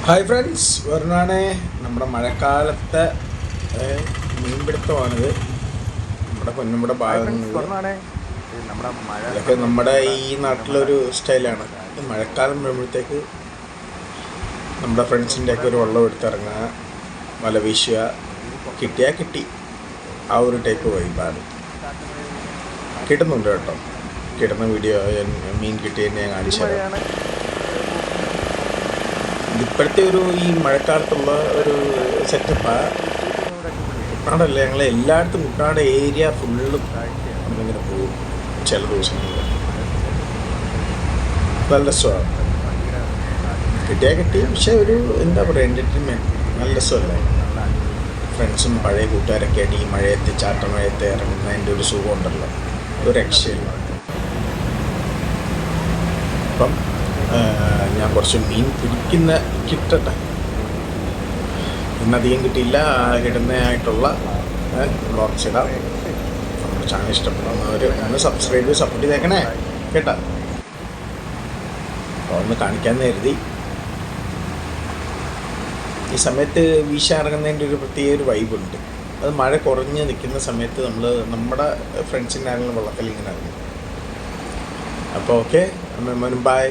Hi friends, വരുന്നാണ് നമ്മുടെ മഴക്കാലത്തെ മീൻപിടുത്തമാണിത്. നമ്മുടെ പൊന്നുമ്പടെ ഭാഗങ്ങളിൽ ഇതൊക്കെ നമ്മുടെ ഈ നാട്ടിലൊരു സ്റ്റൈലാണ്. മഴക്കാലം വരുമ്പോഴത്തേക്ക് നമ്മുടെ ഫ്രണ്ട്സിൻ്റെയൊക്കെ ഒരു വെള്ളം എടുത്തിറങ്ങുക, വല വീശുക, കിട്ടിയാൽ കിട്ടി, ആ ഒരു ടൈപ്പ് വൈബാണ്. കിട്ടുന്നുണ്ട് കേട്ടോ. കിട്ടുന്ന വീഡിയോ മീൻ കിട്ടിയതിനെ ഞാൻ കാണിച്ചു തരാം. ഇപ്പോഴത്തെ ഈ മഴക്കാലത്തുള്ള ഒരു സെറ്റപ്പാണ്. കുട്ടനാടല്ല, ഞങ്ങൾ എല്ലായിടത്തും കുട്ടനാട് ഏരിയ ഫുള്ളും നമ്മളിങ്ങനെ പോകും ചില ദിവസങ്ങളിൽ. നല്ല രസമാണ്. കിട്ടിയാൽ കിട്ടി, പക്ഷേ ഒരു എന്താ പറയുക, എൻ്റർടൈൻമെൻറ്റ് നല്ല രസമല്ലേ. ഫ്രണ്ട്സും പഴയ കൂട്ടുകാരൊക്കെ ആയിട്ട് ഈ മഴയത്ത് ചാട്ടമഴയത്ത് ഇറങ്ങുന്നതിൻ്റെ ഒരു സുഖം ഉണ്ടല്ലോ, ഒരു രക്ഷയില്ല. അപ്പം ഞാൻ കുറച്ച് മീൻ പിടിക്കുന്ന കിട്ടട്ടെ. ഇന്നധികം കിട്ടിയില്ല, കിട്ടുന്നതായിട്ടുള്ള ബ്ലോഗ്സ് ഇടാം. നമ്മുടെ ചാനൽ ഇഷ്ടപ്പെടുന്നവർ ഒന്ന് സബ്സ്ക്രൈബ് ചെയ്ത് സപ്പോർട്ട് ചെയ്തേക്കണേ കേട്ടോ. അപ്പോൾ ഒന്ന് കാണിക്കാമെന്ന് കരുതി. ഈ സമയത്ത് വീശിറങ്ങുന്നതിൻ്റെ ഒരു പ്രത്യേക ഒരു വൈബുണ്ട്. അത് മഴ കുറഞ്ഞ് നിൽക്കുന്ന സമയത്ത് നമ്മൾ നമ്മുടെ ഫ്രണ്ട്സിൻ്റെ ആരെങ്കിലും വെള്ളത്തിൽ ഇങ്ങനെ ഇറങ്ങും. അപ്പോൾ ഓക്കെ, മോനും ബൈ.